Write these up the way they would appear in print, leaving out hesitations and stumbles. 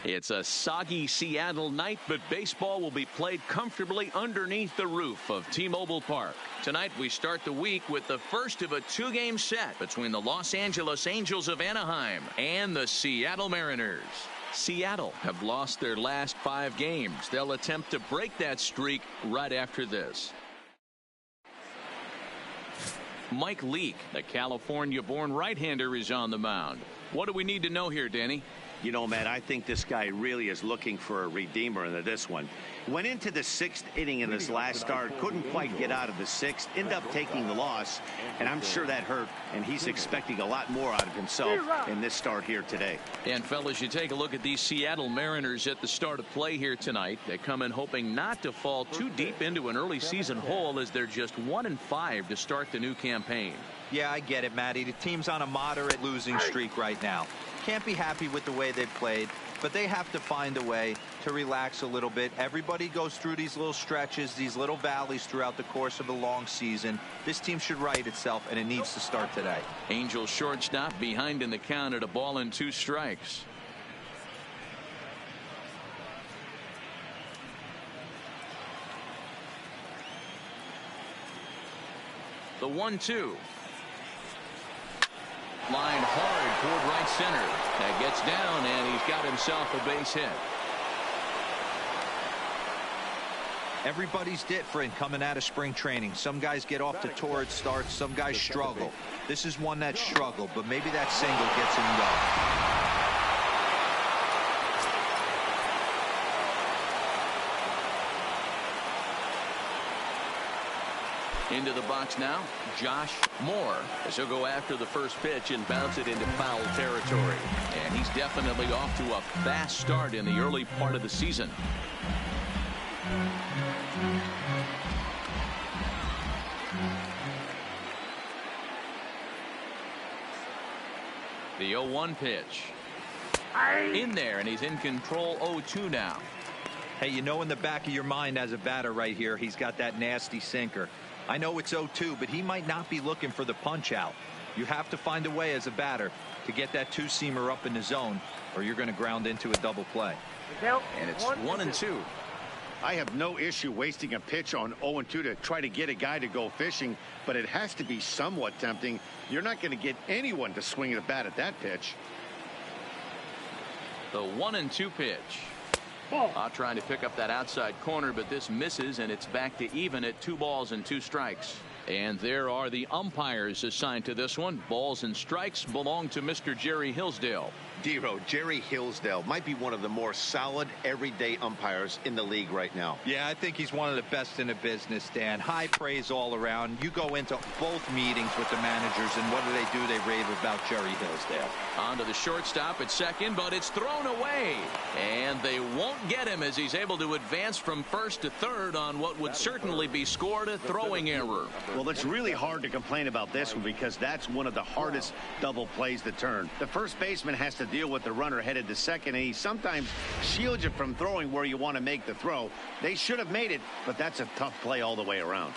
It's a soggy Seattle night, but baseball will be played comfortably underneath the roof of T-Mobile Park. Tonight we start the week with the first of a two-game set between the Los Angeles Angels of Anaheim and the Seattle Mariners. Seattle have lost their last 5 games. They'll attempt to break that streak right after this. Mike Leake, the California-born right-hander, is on the mound. What do we need to know here, Danny? You know, Matt, I think this guy really is looking for a redeemer into this one. Went into the 6th inning in his last start, couldn't quite get out of the 6th, ended up taking the loss, and I'm sure that hurt, and he's expecting a lot more out of himself in this start here today. And, fellas, you take a look at these Seattle Mariners at the start of play here tonight. They come in hoping not to fall too deep into an early season hole as they're just 1-5 to start the new campaign. Yeah, I get it, Matty. The team's on a moderate losing streak right now. Can't be happy with the way they've played, but they have to find a way to relax a little bit. Everybody goes through these little stretches, these little valleys throughout the course of a long season. This team should right itself, and it needs to start today. Angels shortstop behind in the count at 1-2 strikes. The 1-2. Line hard toward right center. That gets down, and he's got himself a base hit. Everybody's different coming out of spring training. Some guys get off to torrid starts. Some guys struggle. This is one that struggled, but maybe that single gets him going. Into the box now, Josh Moore, as he'll go after the first pitch and bounce it into foul territory. And he's definitely off to a fast start in the early part of the season. The 0-1 pitch. In there, and he's in control. 0-2 now. Hey, you know in the back of your mind as a batter right here, he's got that nasty sinker. I know it's 0-2, but he might not be looking for the punch out. You have to find a way as a batter to get that two-seamer up in the zone, or you're going to ground into a double play. And it's 1-2. I have no issue wasting a pitch on 0-2 to try to get a guy to go fishing, but it has to be somewhat tempting. You're not going to get anyone to swing the bat at that pitch. The 1-2 pitch. Trying to pick up that outside corner, but this misses, and it's back to even at 2 balls and 2 strikes. And there are the umpires assigned to this one. Balls and strikes belong to Mr. Jerry Hillsdale. Dero, Jerry Hillsdale might be one of the more solid everyday umpires in the league right now. Yeah, I think he's one of the best in the business, Dan. High praise all around. You go into both meetings with the managers, and what do? They rave about Jerry Hillsdale. On to the shortstop at second, but it's thrown away. And they won't get him as he's able to advance from first to third on what would certainly be scored a throwing error. Well, it's really hard to complain about this one because that's one of the hardest double plays to turn. The first baseman has to deal with the runner headed to second, and he sometimes shields you from throwing where you want to make the throw. They should have made it, but that's a tough play all the way around.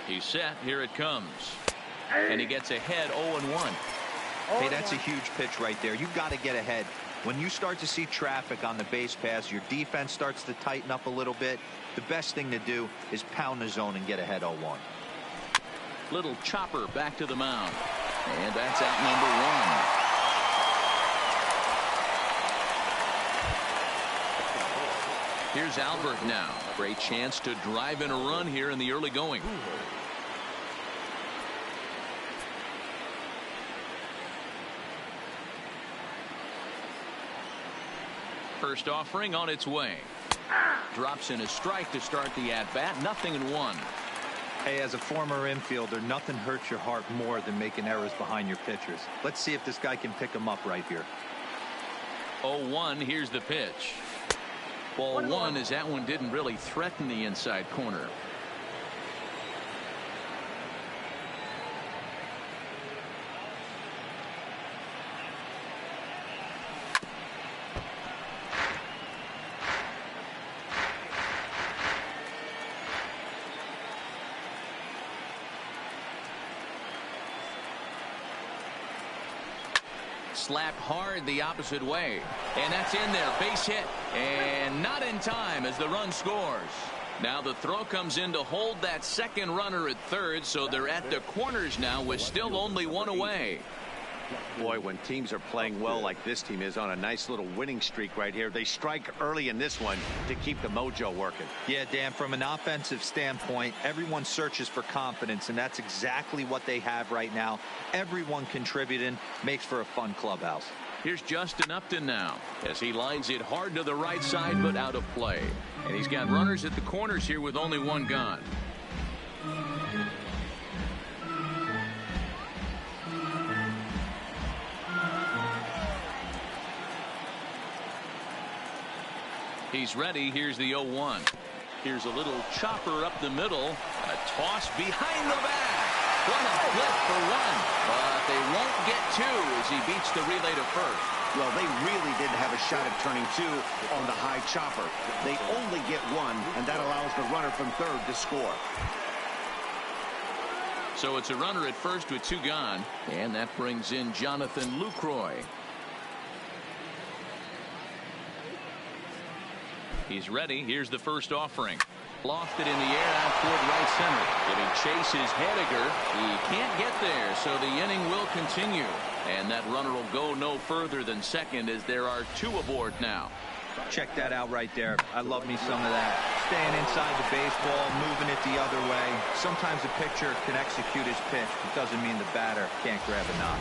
He's set. Here it comes. And he gets ahead 0-1. Hey, that's a huge pitch right there. You've got to get ahead. When you start to see traffic on the base pass, your defense starts to tighten up a little bit. The best thing to do is pound the zone and get ahead 0-1. Little chopper back to the mound. And that's out number 1. Here's Albert now. Great chance to drive in a run here in the early going. First offering on its way. Drops in a strike to start the at-bat. 0-1. Hey, as a former infielder, nothing hurts your heart more than making errors behind your pitchers. Let's see if this guy can pick them up right here. 0-1. Here's the pitch. Ball 1 as that one didn't really threaten the inside corner. slapped hard the opposite way. And that's in there. Base hit. And not in time as the run scores. Now the throw comes in to hold that second runner at third, so they're at the corners now with still only one away. Boy, when teams are playing well like this team is on a nice little winning streak right here, they strike early in this one to keep the mojo working. Yeah, Dan, from an offensive standpoint, everyone searches for confidence, and that's exactly what they have right now. Everyone contributing makes for a fun clubhouse. Here's Justin Upton now as he lines it hard to the right side but out of play. And he's got runners at the corners here with only one gone. He's ready. Here's the 0-1. Here's a little chopper up the middle. A toss behind the back. What a flip for one. But they won't get two as he beats the relay to first. Well, they really didn't have a shot at turning two on the high chopper. They only get one, and that allows the runner from third to score. So it's a runner at first with two gone, and that brings in Jonathan Lucroy. He's ready. Here's the first offering. Lofted in the air out toward right center. Giving chase is Hediger. He can't get there, so the inning will continue. And that runner will go no further than second as there are two aboard now. Check that out right there. I love me some of that. Staying inside the baseball, moving it the other way. Sometimes a pitcher can execute his pitch. It doesn't mean the batter can't grab a knock.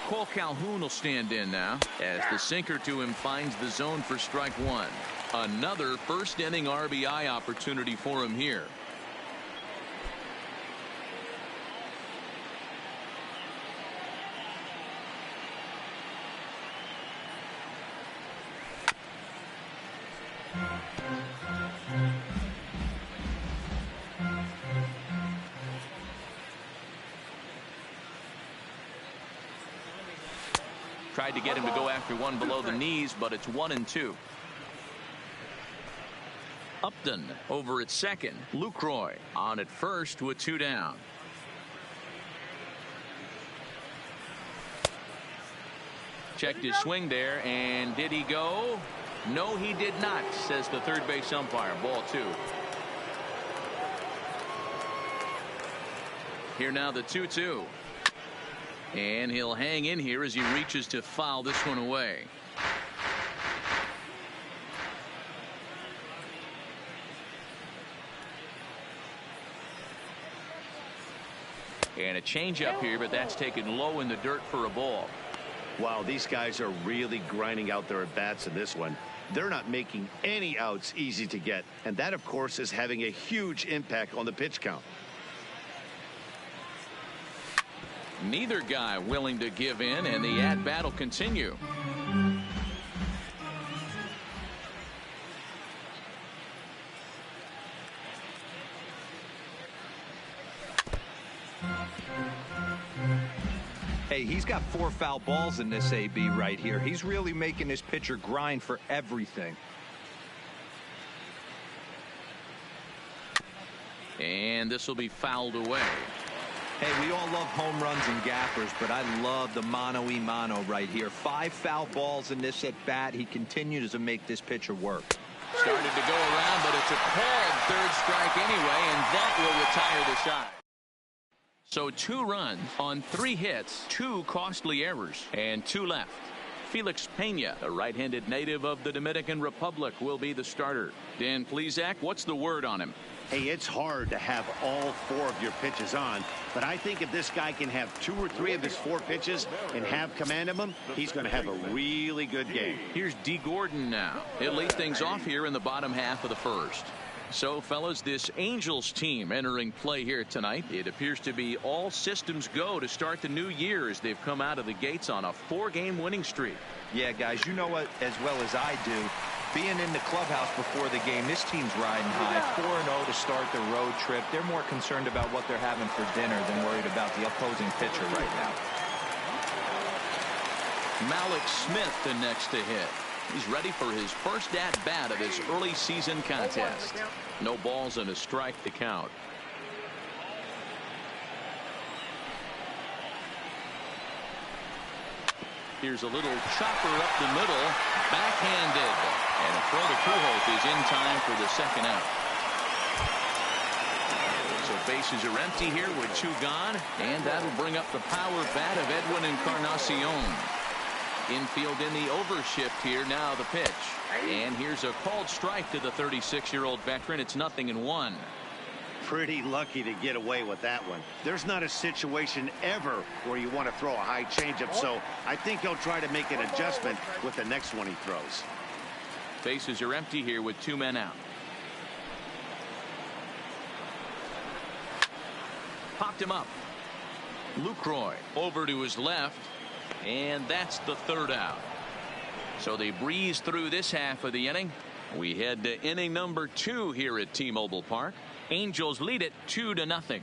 Cole Calhoun will stand in now as the sinker to him finds the zone for strike one. Another first inning RBI opportunity for him here. Tried to get him to go after one below the knees, but it's 1-2. Upton over at second. Lucroy on at first with two down. Checked his swing there, and did he go? No, he did not, says the third base umpire. Ball two. Here now the 2-2. And he'll hang in here as he reaches to foul this one away. And a changeup here, but that's taken low in the dirt for a ball. Wow, these guys are really grinding out their at-bats in this one. They're not making any outs easy to get. And that, of course, is having a huge impact on the pitch count. Neither guy willing to give in, and the at-bat will continue. Hey, he's got 4 foul balls in this AB right here. He's really making his pitcher grind for everything. And this will be fouled away. Hey, we all love home runs and gappers, but I love the mano-y-mano right here. 5 foul balls in this at-bat. He continues to make this pitcher work. Started to go around, but it's a called third strike anyway, and that will retire the shot. So 2 runs on 3 hits, 2 costly errors, and 2 left. Felix Pena, a right-handed native of the Dominican Republic, will be the starter. Dan Plesac, what's the word on him? Hey, it's hard to have all 4 of your pitches on, but I think if this guy can have 2 or 3 of his 4 pitches and have command of them, he's going to have a really good game. Here's D. Gordon now. He'll lead things off here in the bottom half of the first. So, fellas, this Angels team entering play here tonight. It appears to be all systems go to start the new year as they've come out of the gates on a 4-game winning streak. Yeah, guys, you know what, as well as I do, being in the clubhouse before the game, this team's riding high. 4-0 to start the road trip. They're more concerned about what they're having for dinner than worried about the opposing pitcher right now. Malik Smith the next to hit. He's ready for his first at-bat of his early season contest. No balls and a strike to count. Here's a little chopper up the middle, backhanded, and a throw to Pujols is in time for the second out. So bases are empty here with 2 gone, and that'll bring up the power bat of Edwin Encarnacion. Infield in the overshift here. Now the pitch, and here's a called strike to the 36-year-old veteran. It's 0-1. Pretty lucky to get away with that one. There's not a situation ever where you want to throw a high changeup, so I think he'll try to make an adjustment with the next one he throws. Bases are empty here with 2 men out. Popped him up. Lucroy over to his left, and that's the 3rd out. So they breeze through this half of the inning. We head to inning number 2 here at T-Mobile Park. Angels lead it 2-0.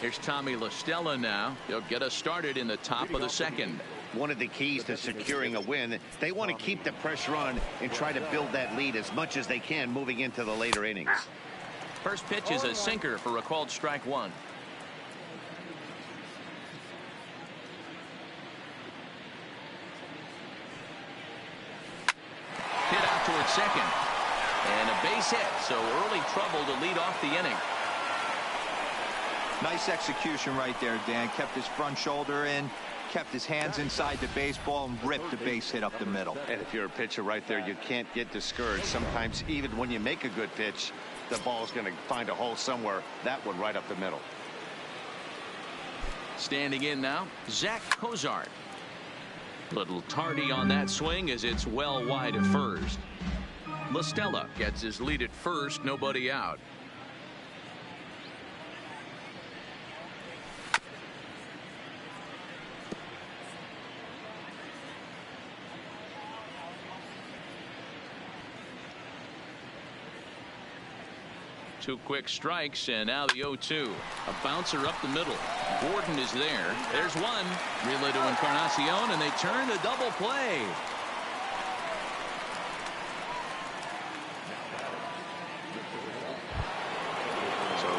Here's Tommy La Stella now. He'll get us started in the top of the second. One of the keys to securing a win, they want to keep the pressure on and try to build that lead as much as they can moving into the later innings. First pitch is a sinker for a called strike 1. Hit out towards second. And a base hit, so early trouble to lead off the inning. Nice execution right there, Dan. Kept his front shoulder in, kept his hands inside the baseball, and ripped a base hit up the middle. And if you're a pitcher right there, you can't get discouraged. Sometimes even when you make a good pitch, the ball's going to find a hole somewhere. That one right up the middle. Standing in now, Zach Cozart. Little tardy on that swing as it's well wide of first. La Stella gets his lead at first, nobody out. Two quick strikes, and now the 0-2. A bouncer up the middle. Gordon is there. There's one. Relay to Encarnacion, and they turn the double play.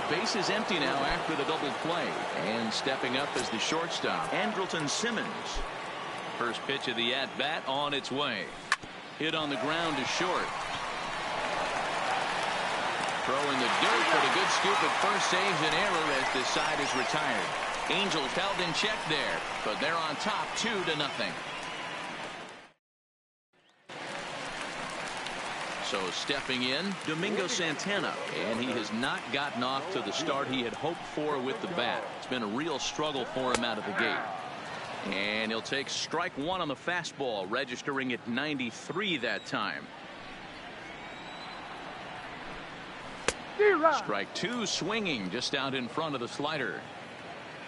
Base is empty now after the double play, and stepping up as the shortstop, Andrelton Simmons. First pitch of the at-bat on its way. Hit on the ground to short. Throw in the dirt, but a good scoop at first saves an error as the side is retired. Angels held in check there, but they're on top 2-0. So stepping in, Domingo Santana, and he has not gotten off to the start he had hoped for with the bat. It's been a real struggle for him out of the gate. And he'll take strike 1 on the fastball, registering at 93 that time. Strike 2 swinging just out in front of the slider.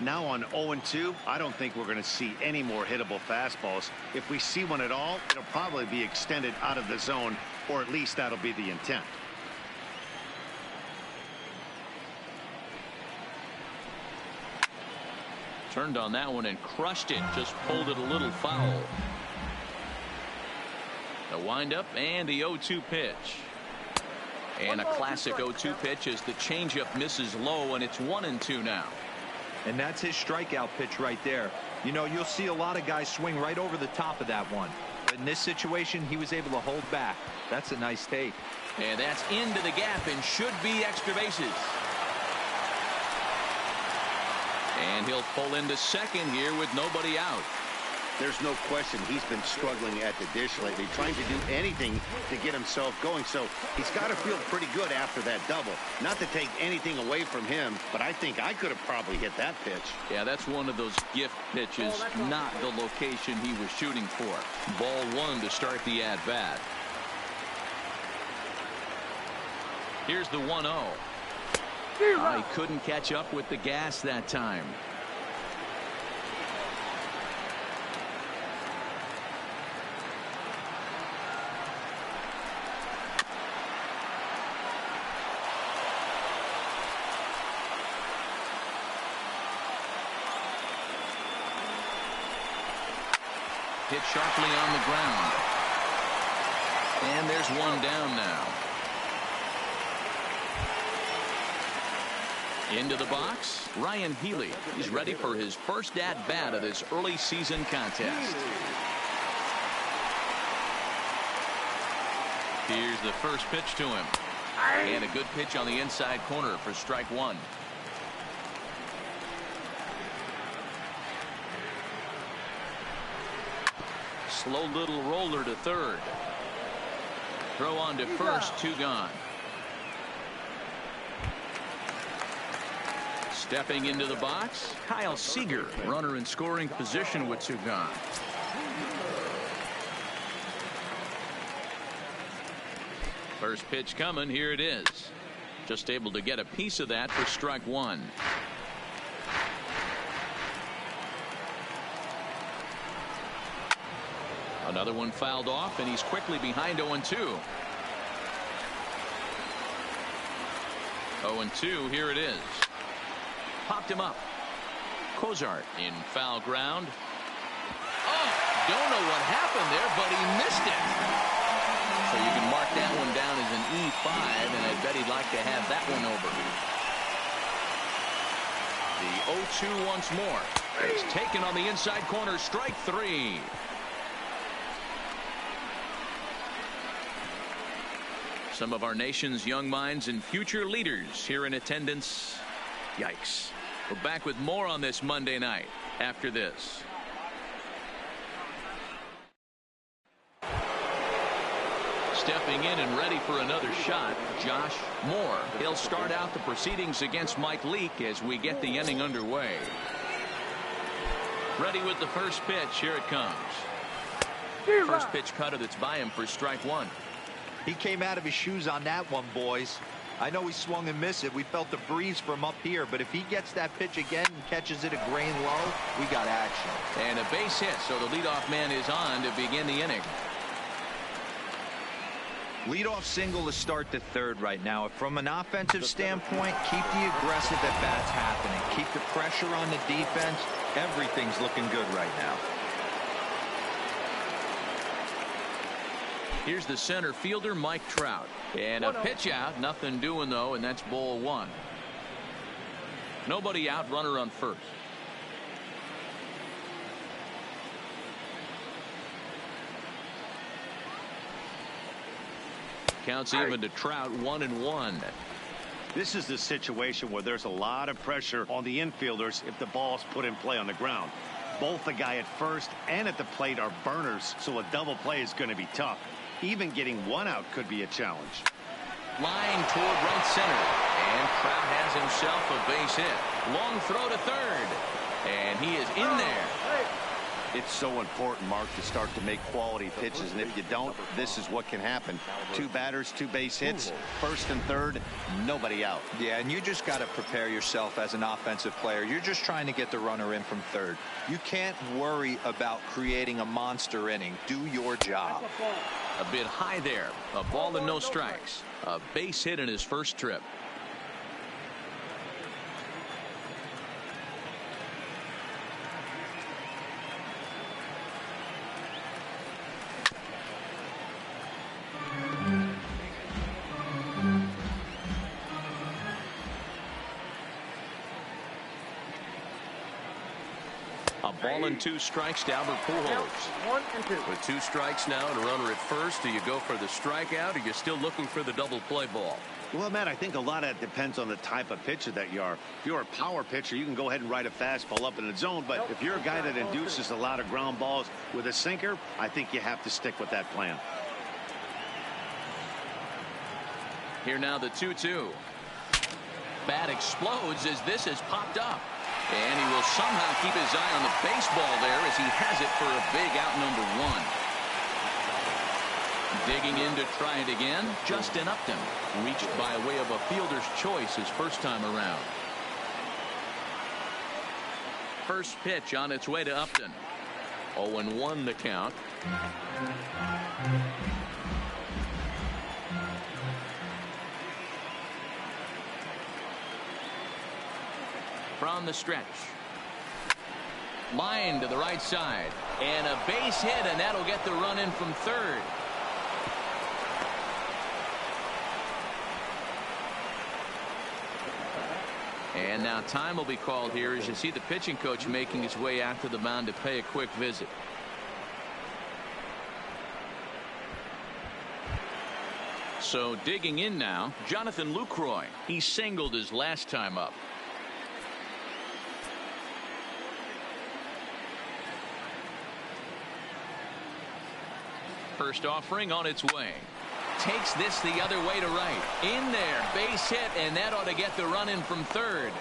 Now on 0-2, I don't think we're going to see any more hittable fastballs. If we see one at all, it'll probably be extended out of the zone, or at least that'll be the intent. Turned on that one and crushed it, just pulled it a little foul. The windup and the 0-2 pitch. And a classic 0-2 pitch as the changeup misses low, and it's 1-2 now. And that's his strikeout pitch right there. You know, you'll see a lot of guys swing right over the top of that one. But in this situation, he was able to hold back. That's a nice take. And that's into the gap and should be extra bases. And he'll pull into second here with nobody out. There's no question he's been struggling at the dish lately, trying to do anything to get himself going. So he's got to feel pretty good after that double. Not to take anything away from him, but I think I could have probably hit that pitch. Yeah, that's one of those gift pitches, not the location he was shooting for. Ball 1 to start the at-bat. Here's the 1-0. He couldn't catch up with the gas that time. Hit sharply on the ground. And there's one down now. Into the box, Ryan Healy. He's ready for his first at-bat of this early season contest. Here's the first pitch to him. And a good pitch on the inside corner for strike one. Slow little roller to third. Throw on to first, 2 gone. Stepping into the box, Kyle Seager, runner in scoring position with 2 gone. First pitch coming, here it is. Just able to get a piece of that for strike one. Another one fouled off, and he's quickly behind 0-2. 0-2, here it is. Popped him up. Cozart in foul ground. Oh, don't know what happened there, but he missed it. So you can mark that one down as an E5, and I bet he'd like to have that one over. The 0-2 once more. It's taken on the inside corner, strike 3. Some of our nation's young minds and future leaders here in attendance. Yikes. We're back with more on this Monday night after this. Stepping in and ready for another shot, Josh Moore. He'll start out the proceedings against Mike Leake as we get the inning underway. Ready with the first pitch. Here it comes. First pitch cutter that's by him for strike one. He came out of his shoes on that one, boys. I know he swung and missed it. We felt the breeze from up here, but if he gets that pitch again and catches it a grain low, we got action. And a base hit, so the leadoff man is on to begin the inning. Leadoff single to start the third right now. From an offensive standpoint, keep the aggressive at-bats happening. Keep the pressure on the defense. Everything's looking good right now. Here's the center fielder, Mike Trout. And a pitch out. Nothing doing, though, and that's ball one. Nobody out, runner on first. Counts even to Trout, 1-1. This is the situation where there's a lot of pressure on the infielders if the ball's put in play on the ground. Both the guy at first and at the plate are burners, so a double play is going to be tough. Even getting one out could be a challenge. Line toward right center. And Trout has himself a base hit. Long throw to third. And he is in there. It's so important, Mark, to start to make quality pitches, and if you don't, this is what can happen. 2 batters, 2 base hits, first and third, nobody out. Yeah, and you just got to prepare yourself as an offensive player. You're just trying to get the runner in from third. You can't worry about creating a monster inning. Do your job. A bit high there. A ball and no strikes. A base hit in his first trip. A ball and 2 strikes to Albert Pujols. 1 and 2. With 2 strikes now and a runner at first, do you go for the strikeout, or you're still looking for the double play ball? Well, Matt, I think a lot of it depends on the type of pitcher that you are. If you're a power pitcher, you can go ahead and ride a fastball up in the zone. But if you're a guy that induces a lot of ground balls with a sinker, I think you have to stick with that plan. Here now the 2-2. Bat explodes as this is popped up. And he will somehow keep his eye on the baseball there as he has it for a big out, number 1. Digging in to try it again, Justin Upton. Reached by way of a fielder's choice his first time around. First pitch on its way to Upton. 0-1 the count. From the stretch. Line to the right side. And a base hit, and that'll get the run in from third. And now time will be called here as you see the pitching coach making his way out to the mound to pay a quick visit. So digging in now, Jonathan Lucroy. He singled his last time up. First offering on its way. Takes this the other way to right. In there, base hit, and that ought to get the run in from third.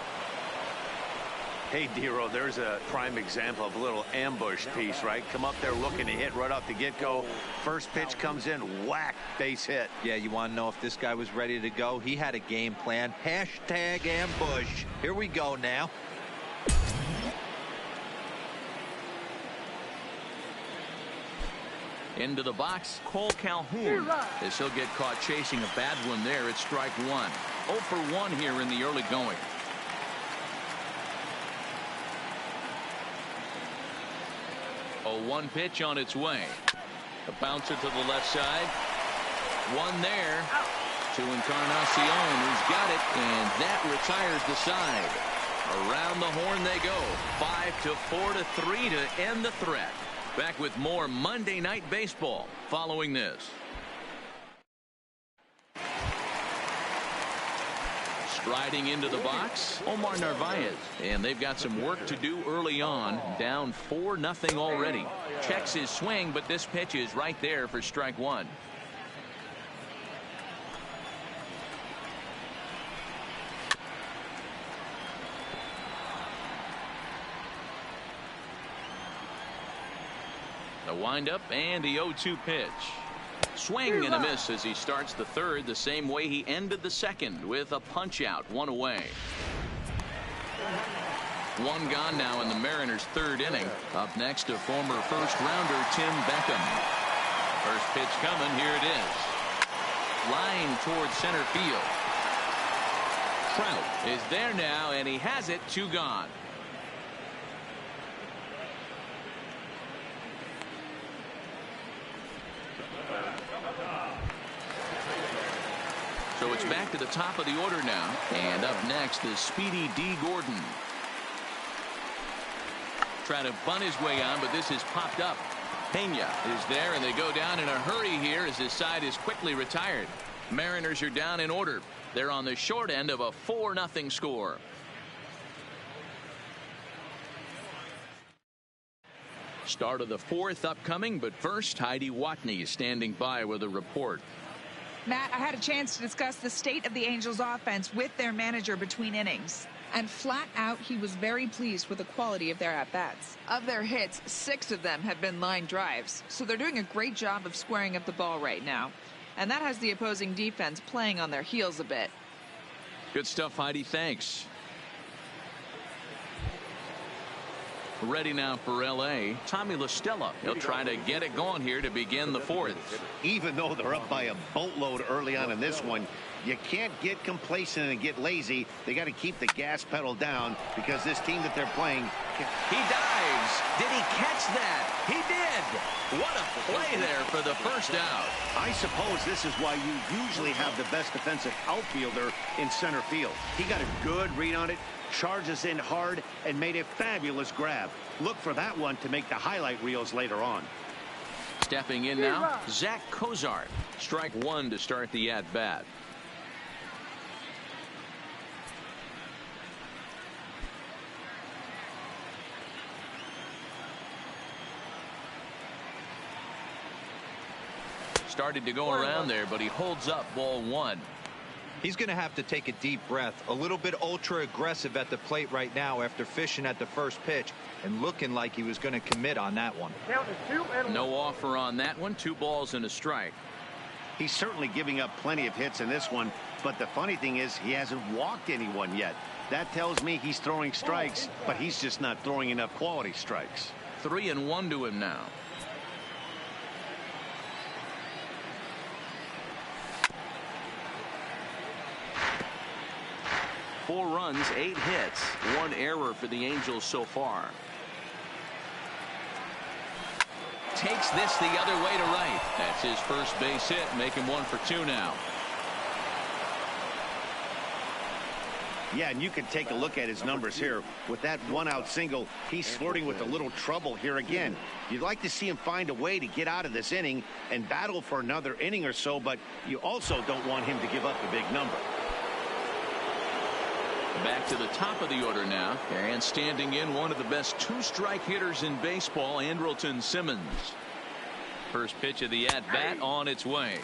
Hey, Dero, there's a prime example of a little ambush piece, right? Come up there looking to hit right off the get-go. First pitch comes in, whack, base hit. Yeah, you want to know if this guy was ready to go? He had a game plan. Hashtag ambush. Here we go now. Into the box, Cole Calhoun, as he'll get caught chasing a bad one there. It's strike one. 0 for 1 here in the early going. A 1 pitch on its way. A bouncer to the left side. One there to Encarnacion, who's got it, and that retires the side. Around the horn they go. 5-4-3 to end the threat. Back with more Monday Night Baseball following this. Striding into the box, Omar Narvaez. And they've got some work to do early on. Down 4-0 already. Checks his swing, but this pitch is right there for strike one. The windup and the 0-2 pitch. Swing and a miss as he starts the third the same way he ended the second with a punch out, 1 away. 1 gone now in the Mariners' third inning. Up next, a former first rounder, Tim Beckham. First pitch coming, here it is. Line towards center field. Trout is there now, and he has it. 2 gone. So it's back to the top of the order now. And up next is Speedy D. Gordon. Trying to bunt his way on, but this is popped up. Pena is there, and they go down in a hurry here as his side is quickly retired. Mariners are down in order. They're on the short end of a 4-0 score. Start of the fourth upcoming, but first, Heidi Watney is standing by with a report. Matt, I had a chance to discuss the state of the Angels offense with their manager between innings. And flat out, he was very pleased with the quality of their at-bats. Of their hits, 6 of them have been line drives. So they're doing a great job of squaring up the ball right now. And that has the opposing defense playing on their heels a bit. Good stuff, Heidi. Thanks. Ready now for L.A. Tommy La Stella. He'll try to get it going here to begin the fourth. Even though they're up by a boatload early on in this one, you can't get complacent and get lazy. They got to keep the gas pedal down because this team that they're playing. He dives. Did he catch that? He did. What a play there for the first out. I suppose this is why you usually have the best defensive outfielder in center field. He got a good read on it, charges in hard, and made a fabulous grab. Look for that one to make the highlight reels later on. Stepping in now, Zach Cozart. Strike one to start the at-bat. Started to go around there, but he holds up ball one. He's going to have to take a deep breath. A little bit ultra aggressive at the plate right now after fishing at the first pitch and looking like he was going to commit on that one. No offer on that one. 2 balls and a strike. He's certainly giving up plenty of hits in this one, but the funny thing is he hasn't walked anyone yet. That tells me he's throwing strikes, but he's just not throwing enough quality strikes. 3-1 to him now. Four runs, 8 hits, 1 error for the Angels so far. takes this the other way to right. That's his first base hit, making 1 for 2 now. Yeah, and you can take a look at his numbers here. With that 1-out single, he's flirting with a little trouble here again. You'd like to see him find a way to get out of this inning and battle for another inning or so, but you also don't want him to give up a big number. Back to the top of the order now, and standing in, one of the best 2-strike hitters in baseball, Andrelton Simmons. First pitch of the at-bat on its way.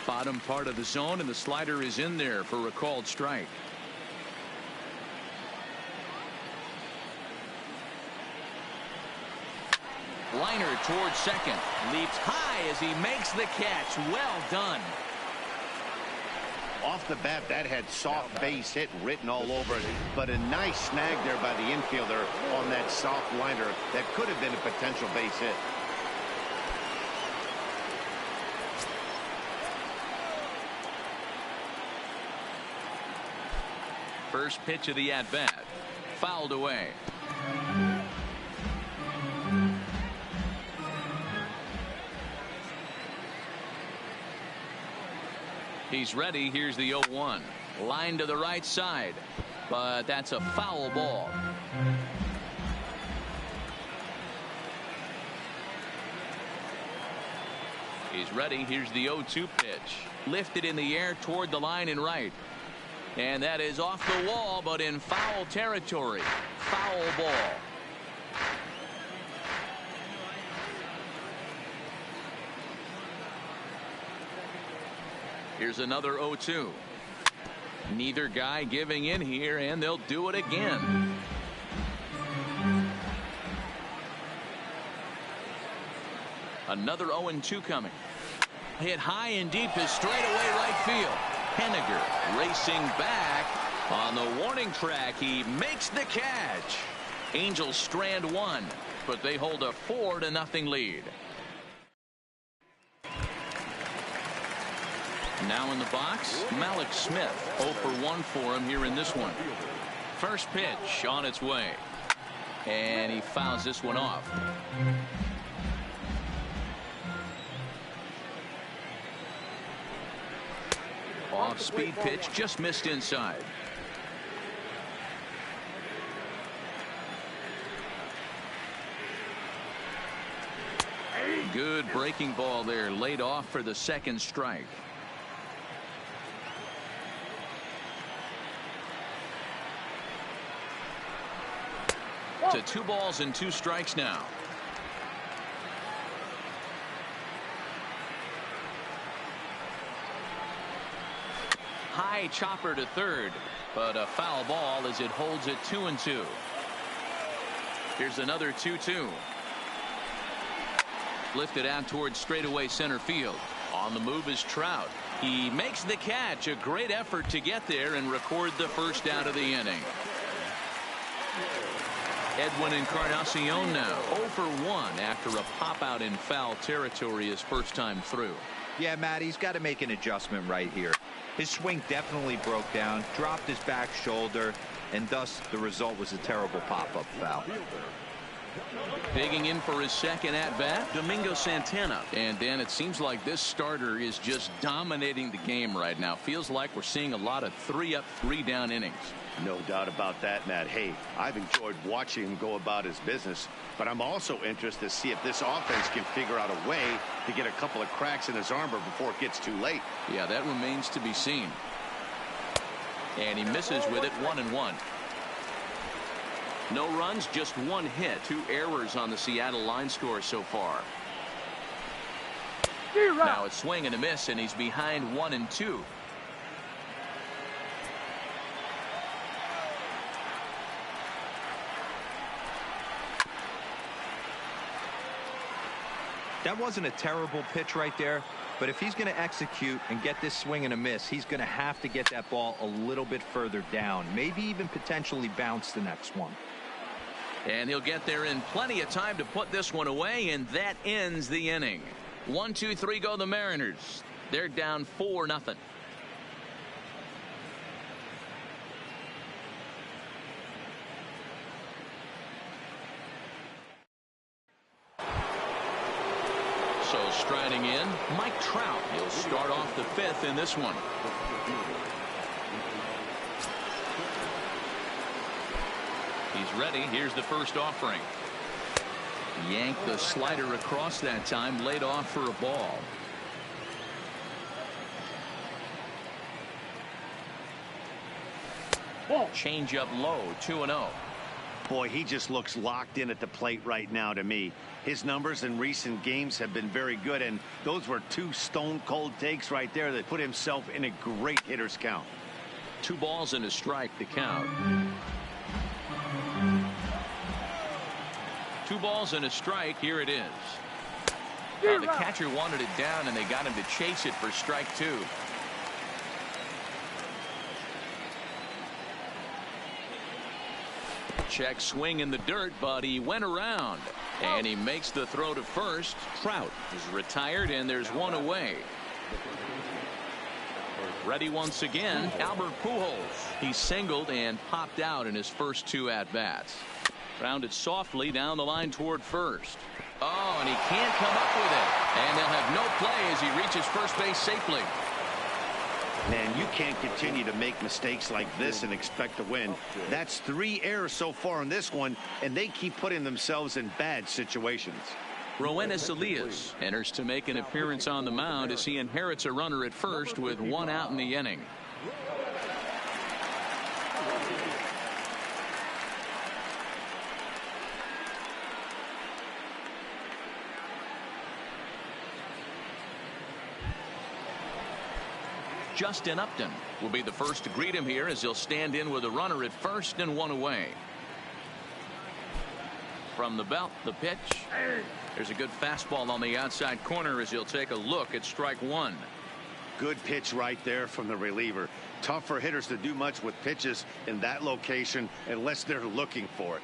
Bottom part of the zone, and the slider is in there for a called strike. Liner towards second. Leaps high as he makes the catch. Well done. Off the bat, that had soft base hit written all over it, but a nice snag there by the infielder on that soft liner that could have been a potential base hit. First pitch of the at-bat. Fouled away. He's ready. Here's the 0-1. Line to the right side, but that's a foul ball. He's ready. Here's the 0-2 pitch. Lifted in the air toward the line and right. And that is off the wall, but in foul territory. Foul ball. Here's another 0-2. Neither guy giving in here, and they'll do it again. Another 0-2 coming. Hit high and deep to straightaway right field. Henniger racing back on the warning track. He makes the catch. Angels strand one, but they hold a 4-0 lead. Now in the box, Malik Smith. 0 for 1 for him here in this one. First pitch on its way. And he fouls this one off. Off-speed pitch, just missed inside. Good breaking ball there, laid off for the second strike. To 2 balls and 2 strikes now. High chopper to third, but a foul ball as it holds it 2-2. Here's another 2-2. Lifted out towards straightaway center field. On the move is Trout. He makes the catch. A great effort to get there and record the first out of the inning. Edwin Encarnacion now 0 for 1 after a pop out in foul territory his first time through. Yeah, Matt, he's got to make an adjustment right here. His swing definitely broke down, dropped his back shoulder, and thus the result was a terrible pop-up foul. Digging in for his second at-bat, Domingo Santana. And Dan, it seems like this starter is just dominating the game right now. Feels like we're seeing a lot of 3-up, 3-down innings. No doubt about that, Matt. Hey, I've enjoyed watching him go about his business, but I'm also interested to see if this offense can figure out a way to get a couple of cracks in his armor before it gets too late. Yeah, that remains to be seen. And he misses with it, 1-1. No runs, just 1 hit, 2 errors on the Seattle line score so far. Now it's swing and a miss, and he's behind 1-2. That wasn't a terrible pitch right there, but if he's going to execute and get this swing and a miss, he's going to have to get that ball a little bit further down, maybe even potentially bounce the next one. And he'll get there in plenty of time to put this one away, and that ends the inning. 1, 2, 3 go the Mariners. They're down 4-0. So striding in, Mike Trout. He'll start off the fifth in this one. He's ready. Here's the first offering. Yanked the slider across that time, laid off for a ball. Change up low, 2-0. Boy, he just looks locked in at the plate right now to me. His numbers in recent games have been very good, and those were two stone-cold takes right there that put himself in a great hitter's count. 2 balls and a strike to count. 2 balls and a strike. Here it is. The catcher wanted it down, and they got him to chase it for strike 2. Check swing in the dirt, but he went around, and he makes the throw to first. Trout is retired, and there's one away. Ready once again, Albert Pujols. He singled and popped out in his first 2 at-bats. Grounded softly down the line toward first. Oh, and he can't come up with it. And they'll have no play as he reaches first base safely. Man, you can't continue to make mistakes like this and expect to win. That's 3 errors so far in this one, and they keep putting themselves in bad situations. Roenis Elias enters to make an appearance on the mound as he inherits a runner at first with 1 out in the inning. Justin Upton will be the first to greet him here as he'll stand in with a runner at first and 1 away. From the belt, the pitch. There's a good fastball on the outside corner as he'll take a look at strike 1. Good pitch right there from the reliever. Tough for hitters to do much with pitches in that location unless they're looking for it.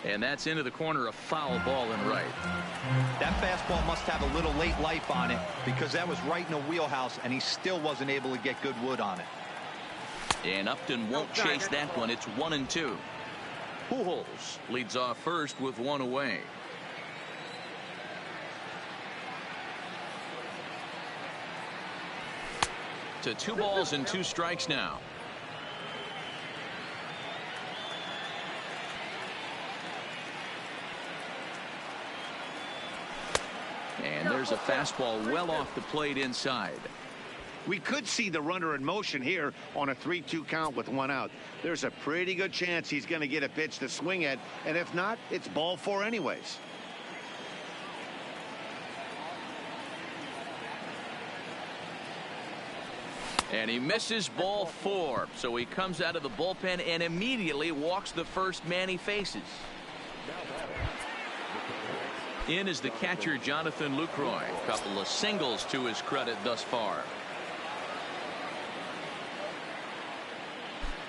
And that's into the corner, a foul ball and right. That fastball must have a little late life on it because that was right in the wheelhouse, and he still wasn't able to get good wood on it. And Upton won't chase that one. It's 1-2. Pujols leads off first with 1 away. To 2 balls and 2 strikes now. And there's a fastball well off the plate inside. We could see the runner in motion here on a 3-2 count with 1 out. There's a pretty good chance he's going to get a pitch to swing at, and if not, it's ball 4 anyways. And he misses ball 4, so he comes out of the bullpen and immediately walks the first man he faces. In is the catcher, Jonathan Lucroy. A couple of singles to his credit thus far.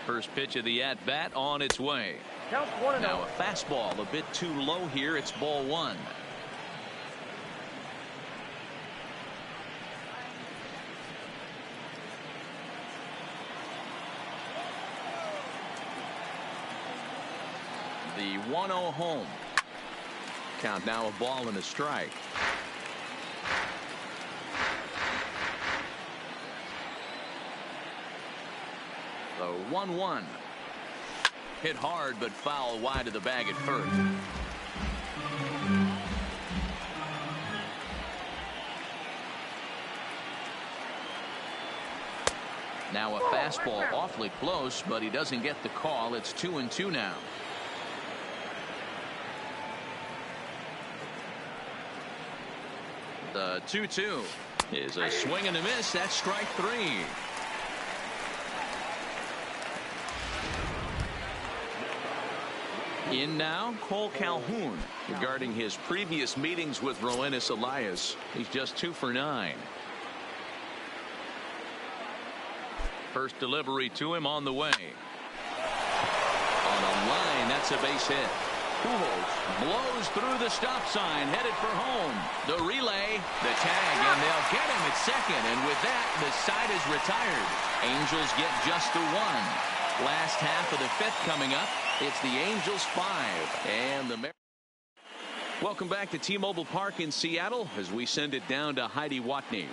First pitch of the at-bat on its way. Now a fastball a bit too low here. It's ball 1. The 1-0 home. Count now a ball and a strike. The 1-1. Hit hard but foul wide of the bag at first. Now a fastball awfully close, but he doesn't get the call. It's 2-2 now. The 2-2 is a swing and a miss. That's strike 3. In now, Cole Calhoun. Regarding his previous meetings with Roenis Elias, he's just 2 for 9. First delivery to him on the way. On a line, that's a base hit. Pujols blows through the stop sign, headed for home. The relay, the tag, and they'll get him at second. And with that, the side is retired. Angels get just the 1. Last half of the 5th coming up. It's the Angels 5 and the Welcome back to T-Mobile Park in Seattle as we send it down to Heidi Watney.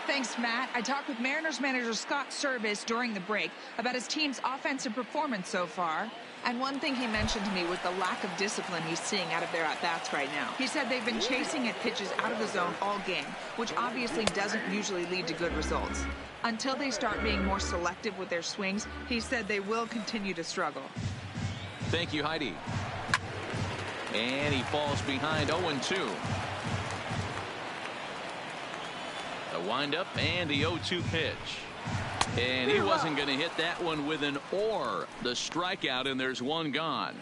Thanks, Matt. I talked with Mariners manager Scott Service during the break about his team's offensive performance so far. And one thing he mentioned to me was the lack of discipline he's seeing out of their at-bats right now. He said they've been chasing at pitches out of the zone all game, which obviously doesn't usually lead to good results. Until they start being more selective with their swings, he said they will continue to struggle. Thank you, Heidi. And he falls behind 0-2. A windup and the 0-2 pitch. And he wasn't going to hit that one with an or. The strikeout, and there's one gone.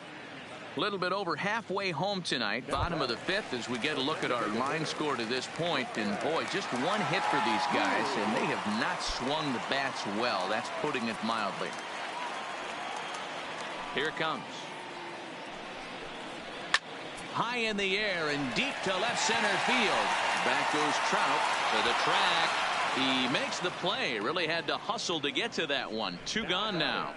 A little bit over halfway home tonight, bottom of the fifth, as we get a look at our line score to this point. And boy, just one hit for these guys, and they have not swung the bats well. That's putting it mildly. Here it comes. High in the air and deep to left center field. Back goes Trout to the track. He makes the play. Really had to hustle to get to that one. Two gone now.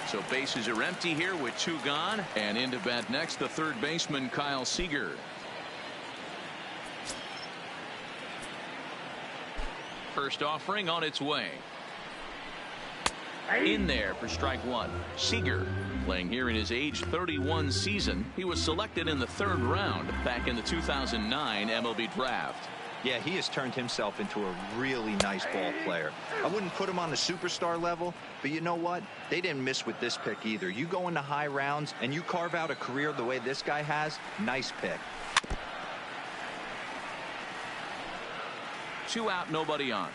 So bases are empty here with two gone. And into bat next, the third baseman, Kyle Seager. First offering on its way. In there for strike one. Seager playing here in his age 31 season. He was selected in the third round back in the 2009 MLB draft. Yeah, he has turned himself into a really nice ball player. I wouldn't put him on the superstar level, but you know what? They didn't miss with this pick either. You go into high rounds and you carve out a career the way this guy has. Nice pick. 2 out, nobody on.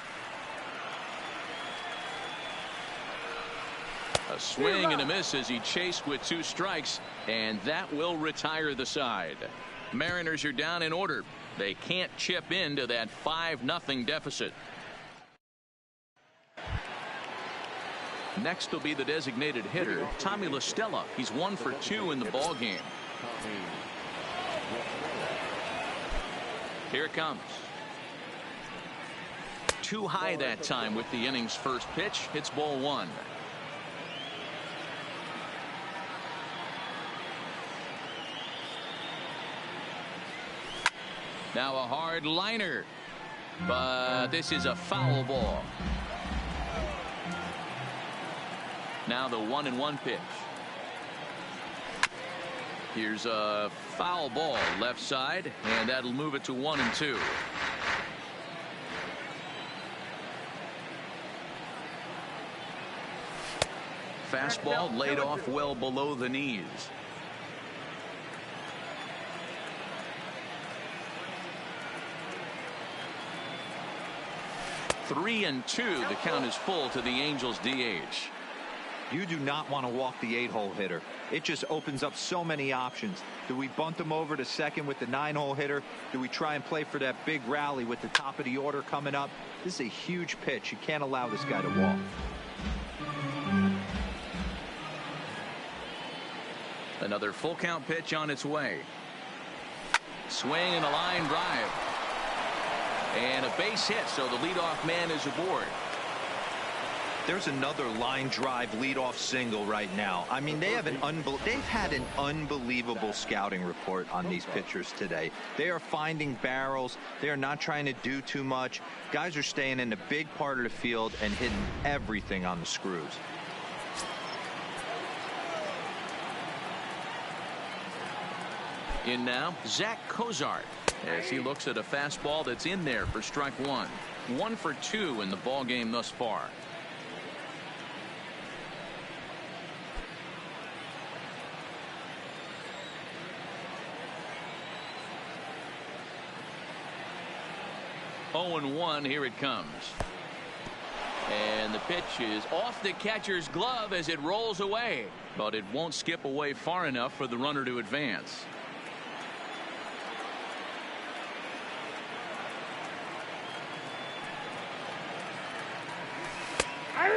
A swing and a miss as he chased with 2 strikes, and that will retire the side. Mariners are down in order. They can't chip into that 5-0 deficit. Next will be the designated hitter, Tommy La Stella. He's 1 for 2 in the ball game. Here it comes. Too high that time with the inning's first pitch. It's ball 1. Now a hard liner, but this is a foul ball. Now the 1-1 pitch. Here's a foul ball left side, and that'll move it to 1-2. Fastball laid off well below the knees. 3-2. The count is full to the Angels DH. You do not want to walk the 8-hole hitter. It just opens up so many options. Do we bunt him over to second with the 9-hole hitter? Do we try and play for that big rally with the top of the order coming up? This is a huge pitch. You can't allow this guy to walk. Another full count pitch on its way. Swing and a line drive. And a base hit, so the leadoff man is aboard. There's another line drive leadoff single right now. I mean, they've had an unbelievable scouting report on these pitchers today. They are finding barrels. They are not trying to do too much. Guys are staying in the big part of the field and hitting everything on the screws. In now, Zach Cozart, as he looks at a fastball that's in there for strike 1. 1 for 2 in the ball game thus far. Oh, and 1. Here it comes. And the pitch is off the catcher's glove as it rolls away, but it won't skip away far enough for the runner to advance.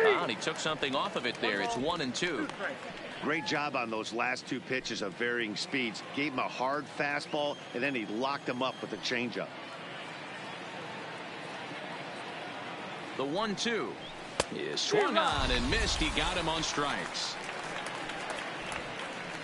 And he took something off of it there. It's 1-2. Great job on those last 2 pitches of varying speeds. Gave him a hard fastball, and then he locked him up with a changeup. The 1-2. He swung on and missed. He got him on strikes.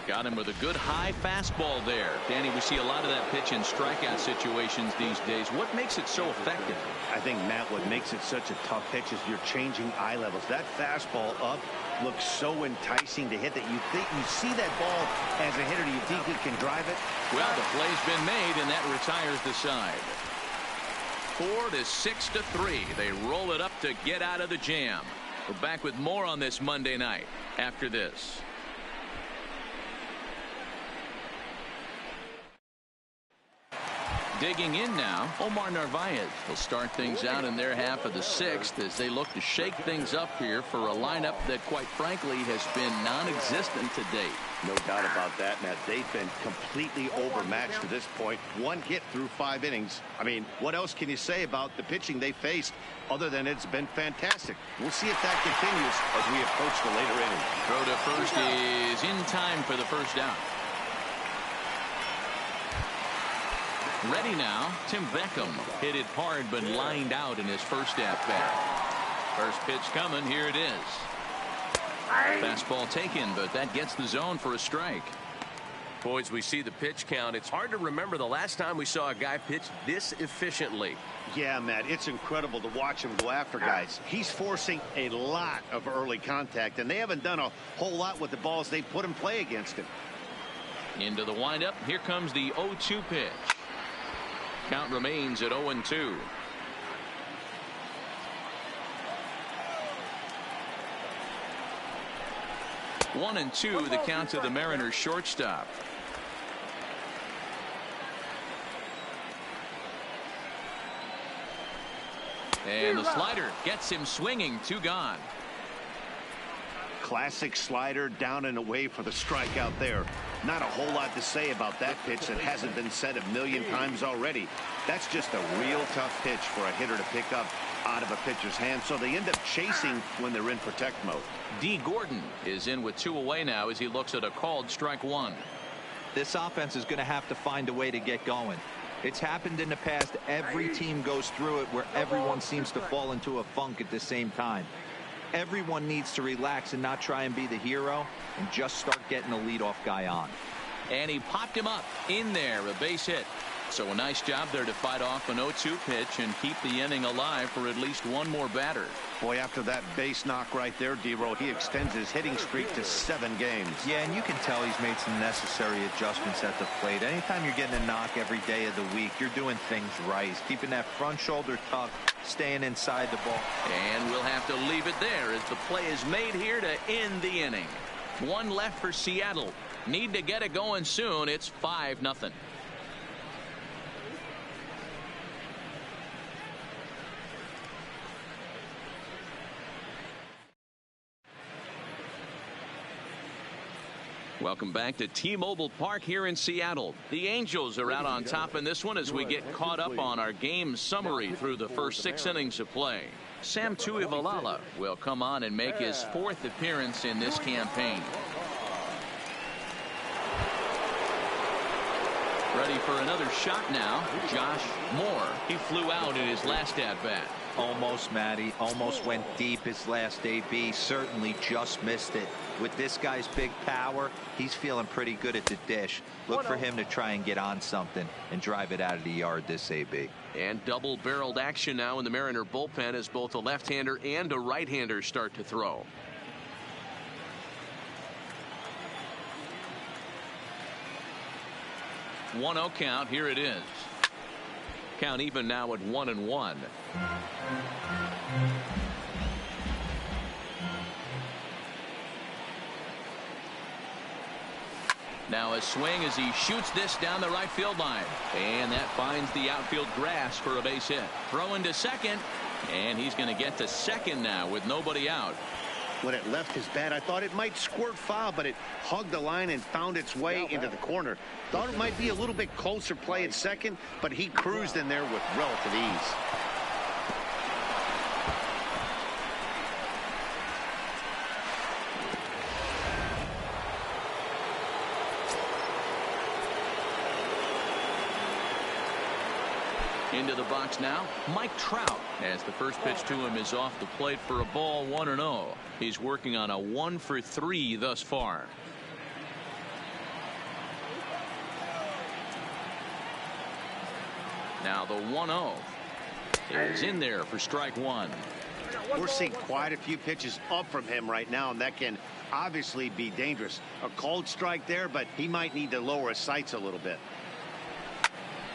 Got him with a good high fastball there. Danny, we see a lot of that pitch in strikeout situations these days. What makes it so effective? I think, Matt, what makes it such a tough pitch is you're changing eye levels. That fastball up looks so enticing to hit that you see that ball as a hitter. Do you think you can drive it? Well, the play's been made, and that retires the side. 4 to 6 to 3. They roll it up to get out of the jam. We're back with more on this Monday night after this. Digging in now, Omar Narvaez will start things out in their half of the 6th as they look to shake things up here for a lineup that, quite frankly, has been non-existent to date. No doubt about that, Matt. They've been completely overmatched to this point. 1 hit through 5 innings. I mean, what else can you say about the pitching they faced other than it's been fantastic? We'll see if that continues as we approach the later innings. Throw to first is in time for the first out. Ready now, Tim Beckham. Hit it hard but lined out in his first at-bat. First pitch coming. Here it is. Fastball taken, but that gets the zone for a strike. Boys, we see the pitch count. It's hard to remember the last time we saw a guy pitch this efficiently. Yeah, Matt, it's incredible to watch him go after guys. He's forcing a lot of early contact, and they haven't done a whole lot with the balls they put in play against him. Into the windup. Here comes the 0-2 pitch. Count remains at 0-2. One and two, the count to the Mariners shortstop. And the slider gets him swinging. 2 gone. Classic slider down and away for the strikeout there. Not a whole lot to say about that pitch that hasn't been said a million times already. That's just a real tough pitch for a hitter to pick up out of a pitcher's hand, so they end up chasing when they're in protect mode. D. Gordon is in with 2 away now as he looks at a called strike 1. This offense is going to have to find a way to get going. It's happened in the past. Every team goes through it where everyone seems to fall into a funk at the same time. Everyone needs to relax and not try and be the hero and just start getting the leadoff guy on. And he popped him up in there, a base hit. So a nice job there to fight off an 0-2 pitch and keep the inning alive for at least one more batter. Boy, after that base knock right there, D-Roll, he extends his hitting streak to 7 games. Yeah, and you can tell he's made some necessary adjustments at the plate. Anytime you're getting a knock every day of the week, you're doing things right. He's keeping that front shoulder tucked, staying inside the ball. And we'll have to leave it there as the play is made here to end the inning. 1 left for Seattle. Need to get it going soon. It's 5-0. Welcome back to T-Mobile Park here in Seattle. The Angels are out on top in this one as we get caught up on our game summary through the first 6 innings of play. Sam Tuivailala will come on and make his 4th appearance in this campaign. Ready for another shot now, Josh Moore. He flew out in his last at-bat. Almost, Matty. Almost went deep his last AB. Certainly just missed it. With this guy's big power, he's feeling pretty good at the dish. Look for him to try and get on something and drive it out of the yard this AB. And double-barreled action now in the Mariner bullpen as both a left-hander and a right-hander start to throw. One 0 count. Here it is. Count even now at 1-1. Now a swing as he shoots this down the right field line. And that finds the outfield grass for a base hit. Throw into second. And he's going to get to second now with nobody out. When it left his bat, I thought it might squirt foul, but it hugged the line and found its way into the corner. Thought it might be a little bit closer play at second, but he cruised in there with relative ease. Into the box now, Mike Trout, as the first pitch to him is off the plate for a ball, 1-0. He's working on a 1-for-3 thus far. Now the 1-0 is in there for strike one. We're seeing quite a few pitches up from him right now, and that can obviously be dangerous. A cold strike there, but he might need to lower his sights a little bit.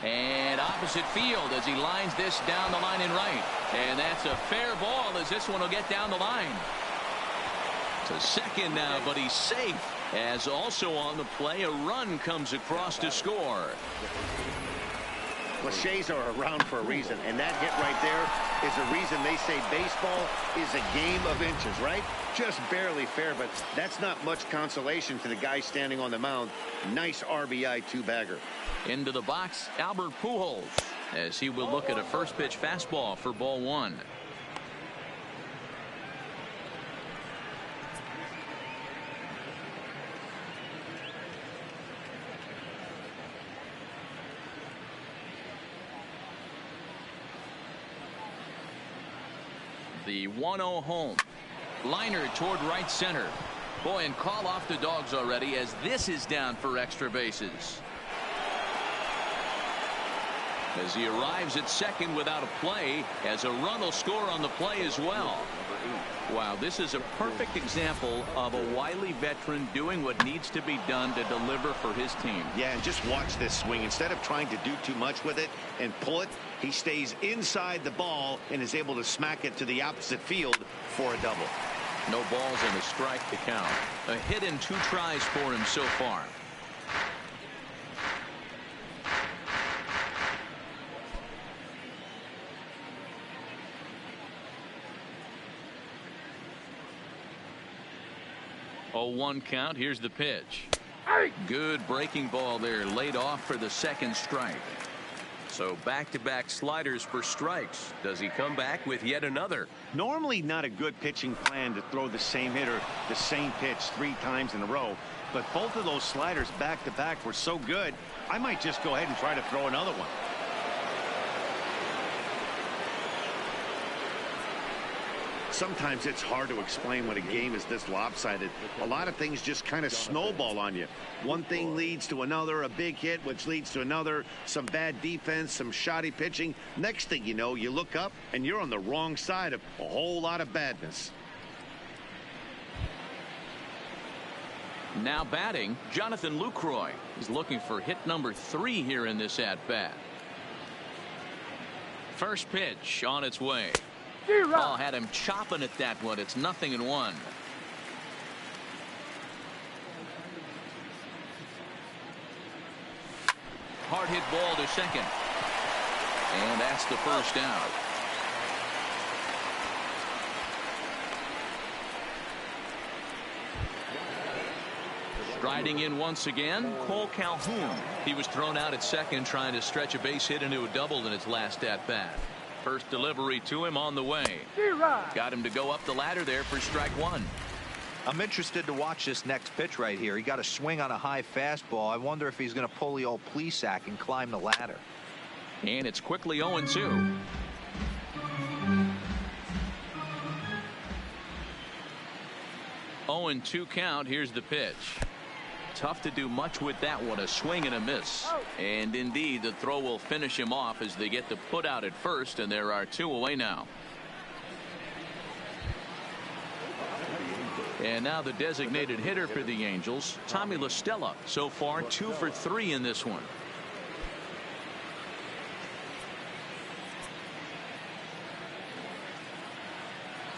And opposite field as he lines this down the line in right. And that's a fair ball as this one will get down the line. To second now, but he's safe. As also on the play, a run comes across to score. Cliches are around for a reason, and that hit right there is the reason they say baseball is a game of inches, right? Just barely fair, but that's not much consolation for the guy standing on the mound. Nice RBI two-bagger. Into the box, Albert Pujols, as he will look at a first pitch fastball for ball one. The 1-0 home. Liner toward right center. Boy, and call off the Dogs already as this is down for extra bases. As he arrives at second without a play, as a run will score on the play as well. Wow, this is a perfect example of a wily veteran doing what needs to be done to deliver for his team. Yeah, and just watch this swing. Instead of trying to do too much with it and pull it, he stays inside the ball and is able to smack it to the opposite field for a double. No balls and a strike to count. A hit and 2 tries for him so far. Oh, 1 count. Here's the pitch. Good breaking ball there, laid off for the second strike. So back-to-back sliders for strikes. Does he come back with yet another? Normally not a good pitching plan to throw the same hitter the same pitch 3 times in a row, but both of those sliders back-to-back were so good, I might just go ahead and try to throw another one. Sometimes it's hard to explain when a game is this lopsided. A lot of things just kind of snowball on you. One thing leads to another, a big hit, which leads to another, some bad defense, some shoddy pitching. Next thing you know, you look up and you're on the wrong side of a whole lot of badness. Now batting, Jonathan Lucroy is looking for hit number 3 here in this at-bat. First pitch on its way. Oh, had him chopping at that one. It's 0-1. Hard hit ball to second. And that's the first out. Striding in once again, Cole Calhoun. He was thrown out at second trying to stretch a base hit into a double in his last at-bat. First delivery to him on the way. Got him to go up the ladder there for strike 1. I'm interested to watch this next pitch right here. He got a swing on a high fastball. I wonder if he's going to pull the old Plesac and climb the ladder. And it's quickly 0-2. Oh, 2 count. Here's the pitch. Tough to do much with that one. A swing and a miss. And indeed, the throw will finish him off as they get the put out at first, and there are 2 away now. And now the designated hitter for the Angels, Tommy La Stella. So far, 2 for 3 in this one.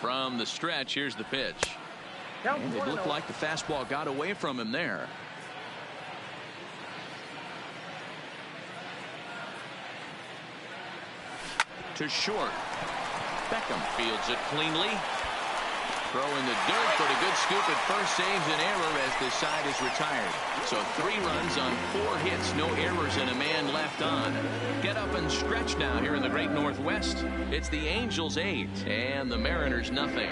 From the stretch, here's the pitch. And it looked like the fastball got away from him there. To short. Beckham fields it cleanly. Throw in the dirt, but a good scoop at first saves an error as the side is retired. So 3 runs on 4 hits, no errors, and a man left on. Get up and stretch now here in the Great Northwest. It's the Angels 8 and the Mariners nothing.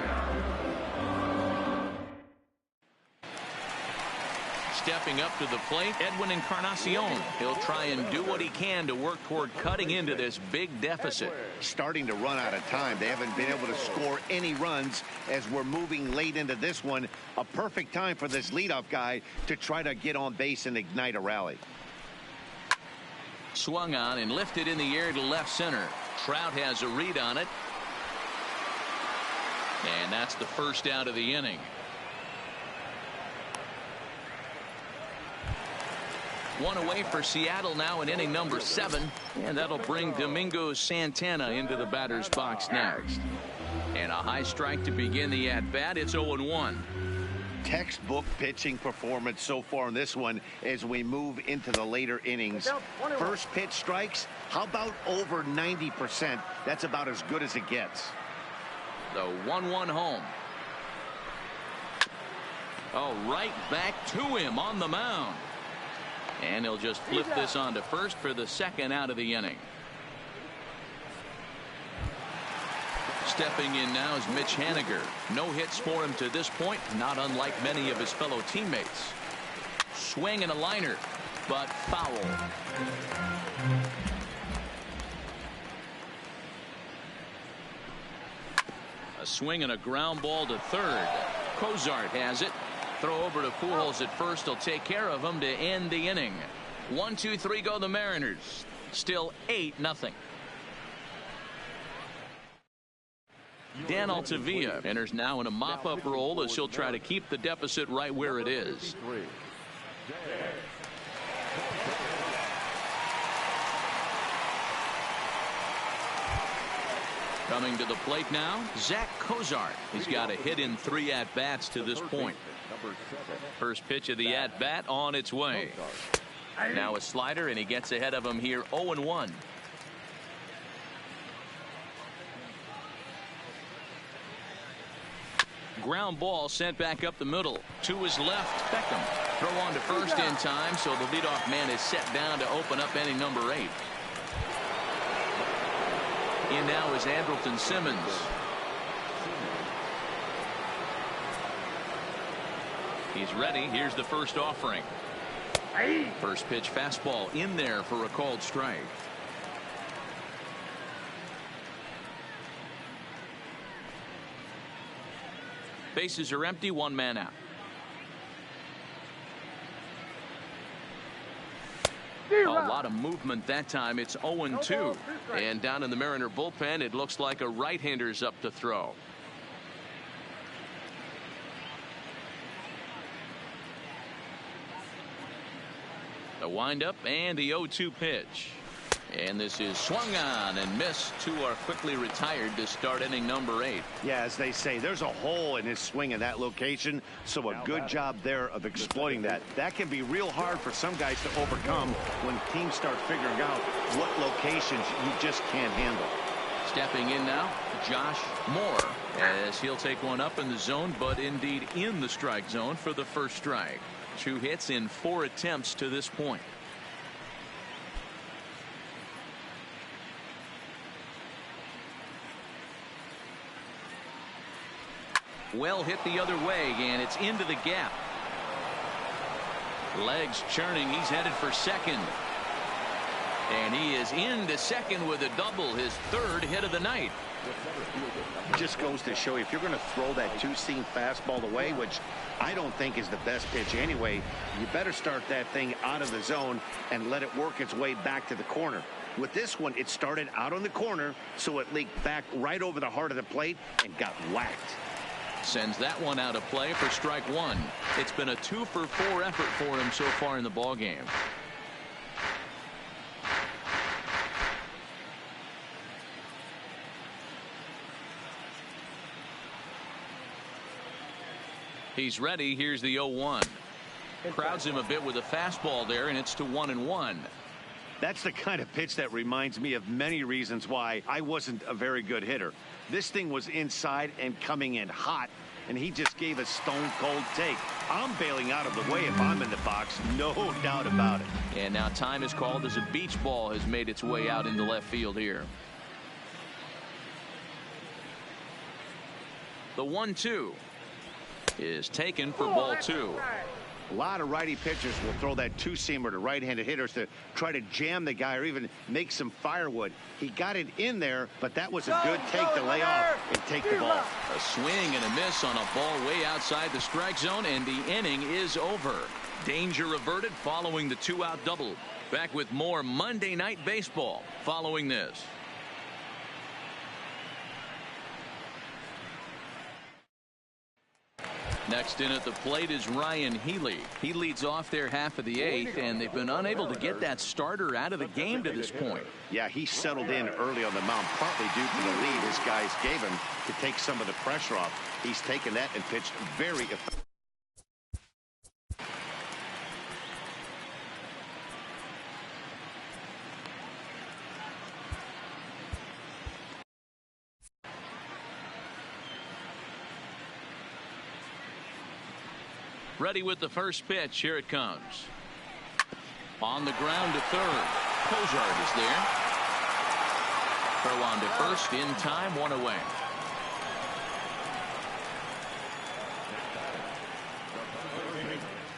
stepping up to the plate, Edwin Encarnacion. He'll try and do what he can to work toward cutting into this big deficit. Starting to run out of time. They haven't been able to score any runs as we're moving late into this one. A perfect time for this leadoff guy to try to get on base and ignite a rally. Swung on and lifted in the air to left center. Trout has a read on it. And that's the first out of the inning. One away for Seattle now in inning number 7. And that'll bring Domingo Santana into the batter's box next. And a high strike to begin the at-bat. It's 0-1. Textbook pitching performance so far in this one as we move into the later innings. First pitch strikes, how about over 90%? That's about as good as it gets. The 1-1 home. Oh, right back to him on the mound. And he'll just flip this on to first for the second out of the inning. Stepping in now is Mitch Haniger. No hits for him to this point, not unlike many of his fellow teammates. Swing and a liner, but foul. A swing and a ground ball to third. Cozart has it. Throw over to Pujols at first. He'll take care of him to end the inning. 1-2-3 go the Mariners. Still 8-0. Dan Altavilla enters now in a mop-up role as he'll try to keep the deficit right where it is. Coming to the plate now, Zach Cozart. He's got a hit in 3 at-bats to this point. First pitch of the at-bat on its way. Now a slider, and he gets ahead of him here 0-1. Ground ball sent back up the middle. To his left, Beckham. Throw on to first in time, so the leadoff man is set down to open up inning number 8. In now is Andrelton Simmons. He's ready. Here's the first offering. First pitch fastball in there for a called strike. Bases are empty, 1 man out. A lot of movement that time. It's 0-2. And down in the Mariner bullpen, it looks like a right-hander's up to throw. The windup and the 0-2 pitch. And this is swung on and missed. 2 are quickly retired to start inning number 8. Yeah, as they say, there's a hole in his swing in that location, so a good job there of exploiting that. That can be real hard for some guys to overcome when teams start figuring out what locations you just can't handle. Stepping in now, Josh Moore, as he'll take one up in the zone, but indeed in the strike zone for the first strike. 2 hits in 4 attempts to this point. Well hit the other way, and it's into the gap. Legs churning. He's headed for second. And he is into second with a double, his 3rd hit of the night. Just goes to show you, if you're going to throw that 2-seam fastball away, which I don't think is the best pitch anyway, you better start that thing out of the zone and let it work its way back to the corner. With this one, it started out on the corner, so it leaked back right over the heart of the plate and got whacked. Sends that one out of play for strike 1. It's been a 2-for-4 effort for him so far in the ballgame. He's ready. Here's the 0-1. Crowds him a bit with a fastball there, and it's to 1-1. That's the kind of pitch that reminds me of many reasons why I wasn't a very good hitter. This thing was inside and coming in hot, and he just gave a stone-cold take. I'm bailing out of the way if I'm in the box, no doubt about it. And now time is called as a beach ball has made its way out into left field here. The 1-2 is taken for ball 2. A lot of righty pitchers will throw that two-seamer to right-handed hitters to try to jam the guy or even make some firewood. He got it in there, but that was a good take to lay off and take the ball. A swing and a miss on a ball way outside the strike zone, and the inning is over. Danger averted following the two-out double. Back with more Monday Night Baseball following this. Next in at the plate is Ryan Healy. He leads off their half of the eighth, and they've been unable to get that starter out of the game to this point. Yeah, he settled in early on the mound, partly due to the lead his guys gave him to take some of the pressure off. He's taken that and pitched very effectively. Ready with the first pitch. Here it comes. On the ground to third. Cozart is there. Throw on to first in time, one away.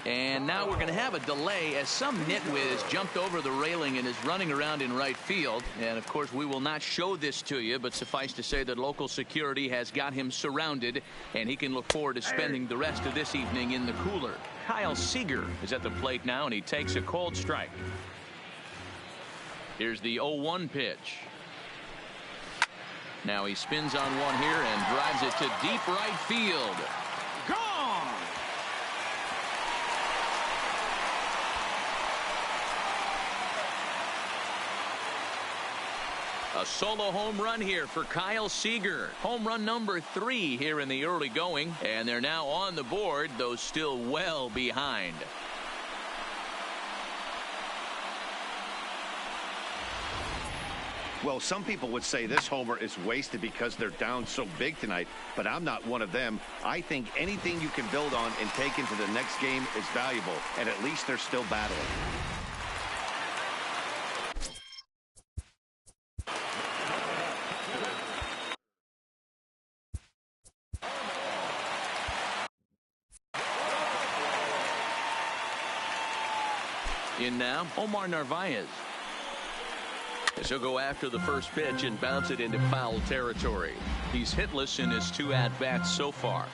And now we're going to have a delay as some nitwit has jumped over the railing and is running around in right field. And of course we will not show this to you, but suffice to say that local security has got him surrounded, and he can look forward to spending the rest of this evening in the cooler. Kyle Seager is at the plate now, and he takes a cold strike. Here's the 0-1 pitch. Now he spins on one here and drives it to deep right field. Gone! A solo home run here for Kyle Seager. Home run number 3 here in the early going, and they're now on the board, though still well behind. Well, some people would say this homer is wasted because they're down so big tonight, but I'm not one of them. I think anything you can build on and take into the next game is valuable, and at least they're still battling. In now, Omar Narvaez. As he'll go after the first pitch and bounce it into foul territory. He's hitless in his 2 at-bats so far.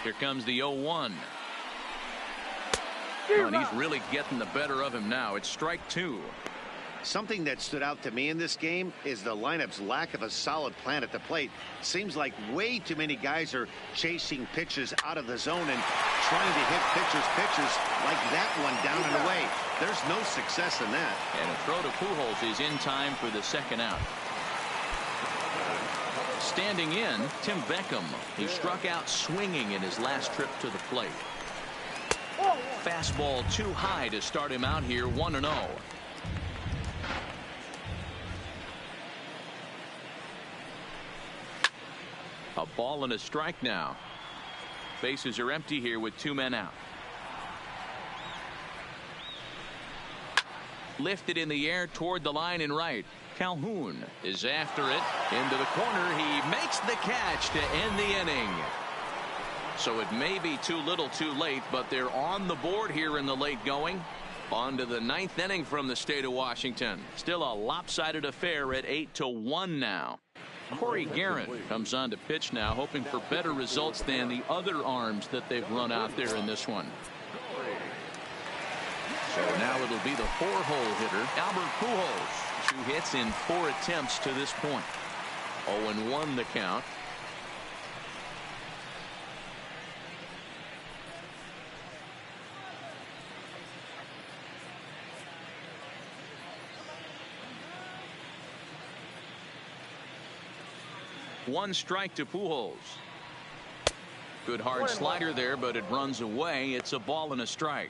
Here comes the 0-1. And he's really getting the better of him now. It's strike 2. Something that stood out to me in this game is the lineup's lack of a solid plan at the plate. Seems like way too many guys are chasing pitches out of the zone and trying to hit pitchers like that one down and away. There's no success in that. And a throw to Pujols is in time for the second out. Standing in, Tim Beckham. He struck out swinging in his last trip to the plate. Fastball too high to start him out here, 1-0. A ball and a strike now. Bases are empty here with 2 men out. Lifted in the air toward the line in right. Calhoun is after it. Into the corner. He makes the catch to end the inning. So it may be too little too late, but they're on the board here in the late going. On to the 9th inning from the state of Washington. Still a lopsided affair at 8-1 now. Corey Guerin comes on to pitch now, hoping for better results than the other arms that they've run out there in this one. So now it'll be the 4-hole hitter, Albert Pujols. 2 hits in 4 attempts to this point. 0-1 the count. One strike to Pujols. Good hard slider there, but it runs away. It's a ball and a strike.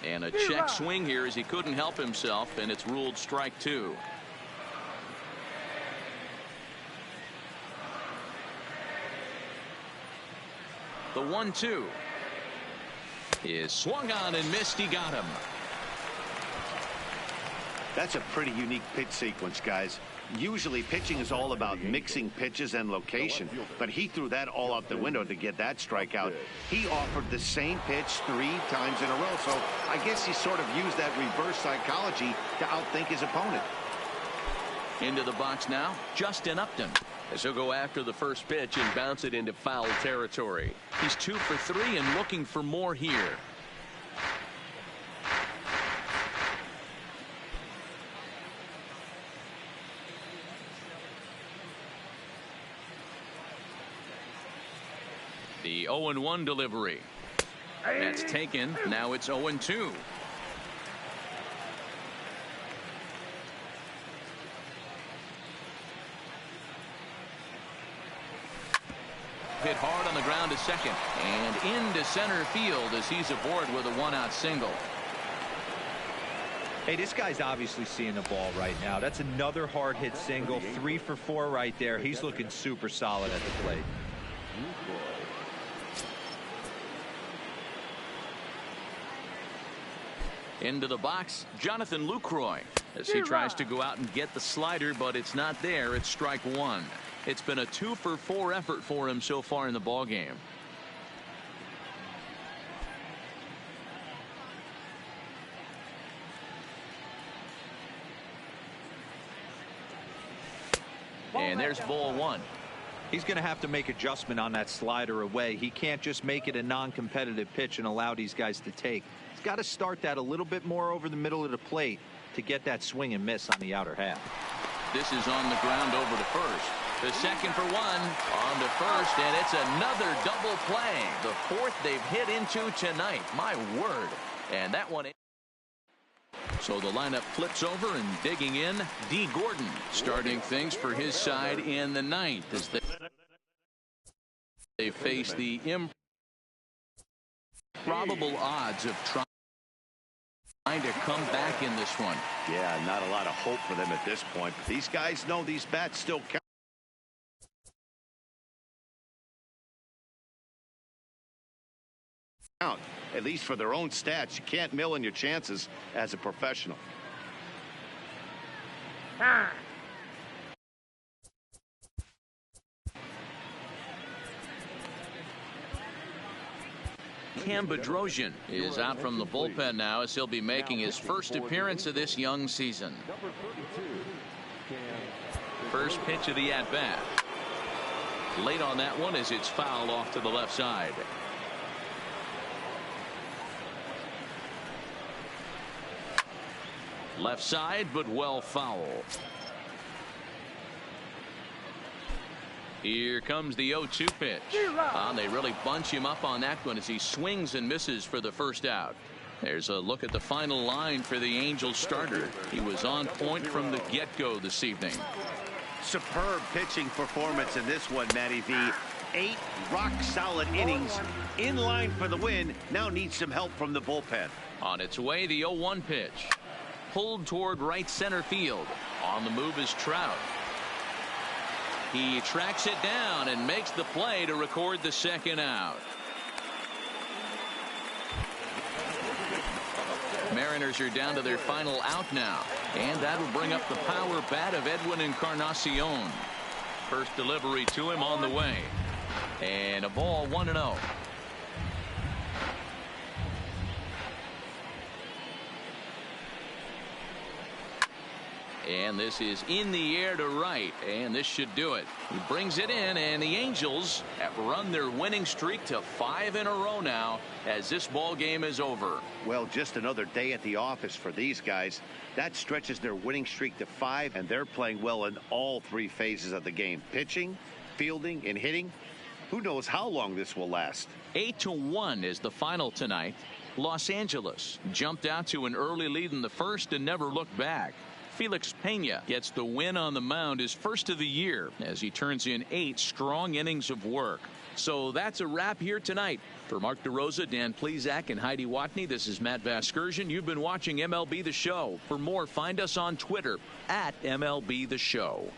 And a check swing here as he couldn't help himself, and it's ruled strike 2. The 1-2 is swung on and missed. He got him. That's a pretty unique pitch sequence, guys. Usually pitching is all about mixing pitches and location, but he threw that all out the window to get that strikeout. He offered the same pitch 3 times in a row, so I guess he sort of used that reverse psychology to outthink his opponent. Into the box now, Justin Upton. As he'll go after the first pitch and bounce it into foul territory. He's 2 for 3 and looking for more here. The 0-1 delivery. That's taken. Now it's 0-2. Hit hard on the ground to second and into center field as he's aboard with a 1-out single. Hey, this guy's obviously seeing the ball right now. That's another hard hit single. 3 for 4 right there. He's looking super solid at the plate. Into the box, Jonathan Lucroy, as he tries to go out and get the slider, but it's not there. It's strike 1. It's been a 2 for 4 effort for him so far in the ball game. And there's ball 1. He's going to have to make adjustment on that slider away. He can't just make it a non-competitive pitch and allow these guys to take. He's got to start that a little bit more over the middle of the plate to get that swing and miss on the outer half. This is on the ground over to first. The second for 1 on to first, and it's another double play. The 4th they've hit into tonight. My word. And that one. So the lineup flips over and digging in, D. Gordon starting things for his side in the 9th as they face the improbable odds of trying to come back in this one. Yeah, not a lot of hope for them at this point, but these guys know these bats still count. At least for their own stats. You can't mill in your chances as a professional. Cam Bedrosian is out from the bullpen now as he'll be making his first appearance of this young season. First pitch of the at-bat. Late on that one as it's fouled off to the left side. Left side, but well foul. Here comes the 0-2 pitch. They really bunch him up on that one as he swings and misses for the first out. There's a look at the final line for the Angels starter. He was on point from the get-go this evening. Superb pitching performance in this one, Matty V. 8 rock-solid innings in line for the win. Now needs some help from the bullpen. On its way, the 0-1 pitch. Pulled toward right center field. On the move is Trout. He tracks it down and makes the play to record the second out. Mariners are down to their final out now, and that'll bring up the power bat of Edwin Encarnacion. First delivery to him on the way, and a ball 1-0. And this is in the air to right, and this should do it. He brings it in, and the Angels have run their winning streak to 5 in a row now as this ball game is over. Well, just another day at the office for these guys. That stretches their winning streak to 5, and they're playing well in all 3 phases of the game. Pitching, fielding, and hitting. Who knows how long this will last. 8-1 is the final tonight. Los Angeles jumped out to an early lead in the first and never looked back. Felix Pena gets the win on the mound, his first of the year, as he turns in 8 strong innings of work. So that's a wrap here tonight. For Mark DeRosa, Dan Plesac, and Heidi Watney, this is Matt Vasgersian. You've been watching MLB The Show. For more, find us on Twitter @MLB The Show.